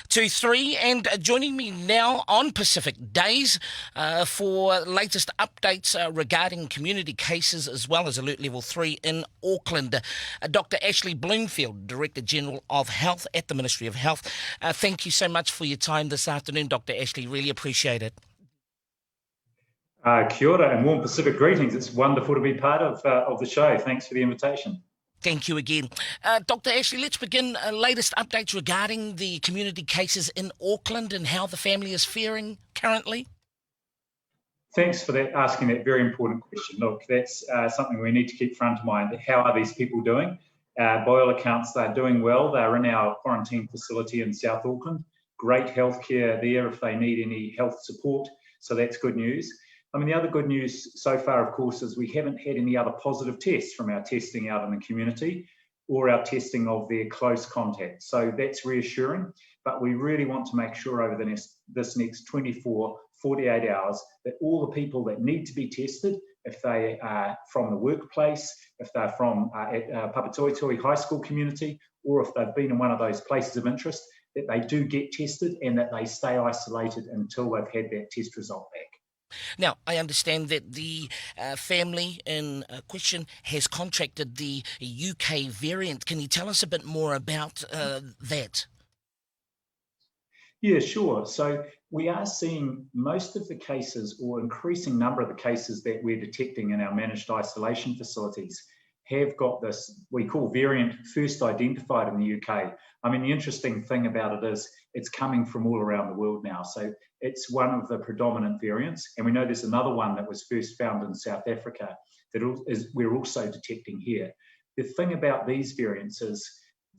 2-3, and joining me now on Pacific Days for latest updates regarding community cases as well as Alert Level 3 in Auckland. Dr. Ashley Bloomfield, Director General of Health at the Ministry of Health. Thank you so much for your time this afternoon, Dr. Ashley. Really appreciate it. Kia ora and warm Pacific greetings. It's wonderful to be part of the show. Thanks for the invitation. Thank you again. Dr. Ashley, let's begin latest updates regarding the community cases in Auckland and how the family is faring currently. Thanks for that, asking that very important question. Look, that's something we need to keep front of mind. How are these people doing? By all accounts, they're doing well. They're in our quarantine facility in South Auckland. Great healthcare there if they need any health support. So that's good news. I mean, the other good news so far, of course, is we haven't had any other positive tests from our testing out in the community or our testing of their close contacts. So that's reassuring, but we really want to make sure over this next 24, 48 hours that all the people that need to be tested, if they are from the workplace, if they're from Papatoetoe High School community, or if they've been in one of those places of interest, that they do get tested and that they stay isolated until they've had that test result back. Now, I understand that the family in question has contracted the UK variant. Can you tell us a bit more about that? Yeah, sure. So we are seeing most of the cases, or increasing number of the cases that we're detecting in our managed isolation facilities have got this, we call variant first identified in the UK. I mean, the interesting thing about it is it's coming from all around the world now. So it's one of the predominant variants. And we know there's another one that was first found in South Africa that we're also detecting here. The thing about these variants is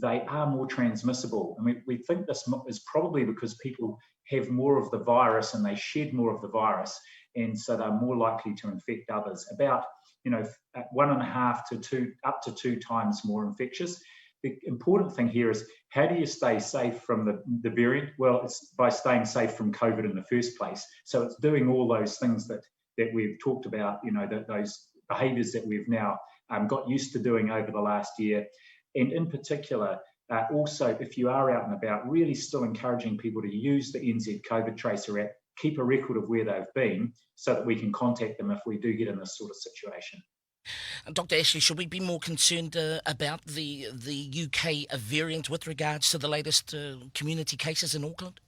they are more transmissible. And we think this is probably because people have more of the virus and they shed more of the virus. And so they're more likely to infect others. About 1.5 to 2, up to 2 times more infectious. The important thing here is, how do you stay safe from the variant? Well, it's by staying safe from COVID in the first place. So it's doing all those things that we've talked about, those behaviours that we've now got used to doing over the last year. And in particular, also, if you are out and about, really still encouraging people to use the NZ COVID Tracer app, keep a record of where they've been so that we can contact them if we do get in this sort of situation. Dr. Ashley, should we be more concerned about the UK variant with regards to the latest community cases in Auckland?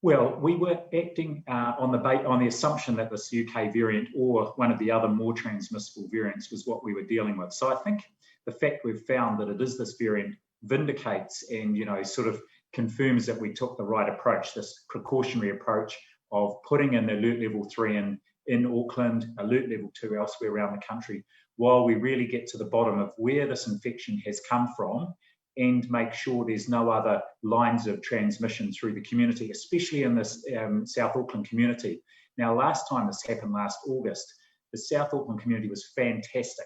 Well, we were acting on the assumption that this UK variant or one of the other more transmissible variants was what we were dealing with. So I think the fact we've found that it is this variant vindicates and, sort of confirms that we took the right approach, this precautionary approach of putting in Alert Level 3 in Auckland, Alert Level 2 elsewhere around the country, while we really get to the bottom of where this infection has come from and make sure there's no other lines of transmission through the community, especially in this South Auckland community. Now, last time this happened, last August, the South Auckland community was fantastic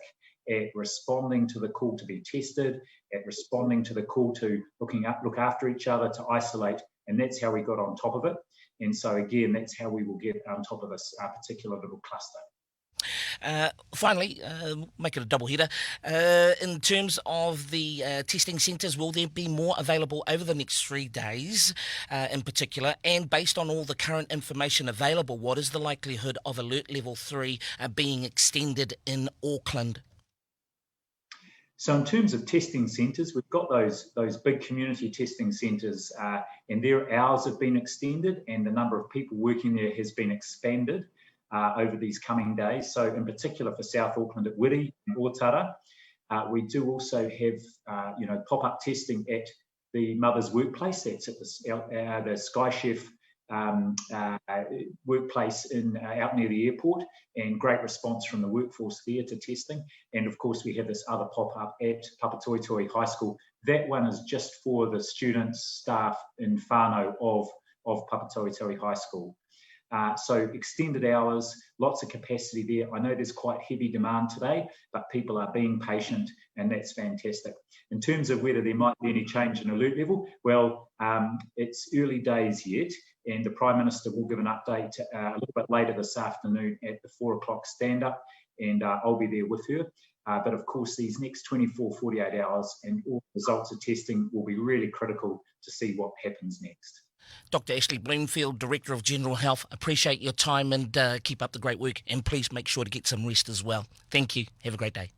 at responding to the call to be tested, at responding to the call to look after each other, to isolate, and that's how we got on top of it. And so again, that's how we will get on top of this particular little cluster. Finally, make it a double header. In terms of the testing centres, will there be more available over the next 3 days in particular? And based on all the current information available, what is the likelihood of Alert Level 3 being extended in Auckland? So in terms of testing centres, we've got those big community testing centres and their hours have been extended and the number of people working there has been expanded over these coming days. So in particular for South Auckland at Wiri and Otara, we do also have pop-up testing at the mother's workplace. That's at the Sky Chef workplace out near the airport, and great response from the workforce there to testing. And of course we have this other pop-up at Papatoetoe High School. That one is just for the students, staff in whānau of Papatoetoe High School. So extended hours, lots of capacity there. I know there's quite heavy demand today, but people are being patient and that's fantastic. In terms of whether there might be any change in alert level, well, it's early days yet, and the Prime Minister will give an update a little bit later this afternoon at the 4 o'clock stand-up, and I'll be there with her. But of course, these next 24, 48 hours and all results of testing will be really critical to see what happens next. Dr. Ashley Bloomfield, Director of General Health, appreciate your time and keep up the great work. And please make sure to get some rest as well. Thank you. Have a great day.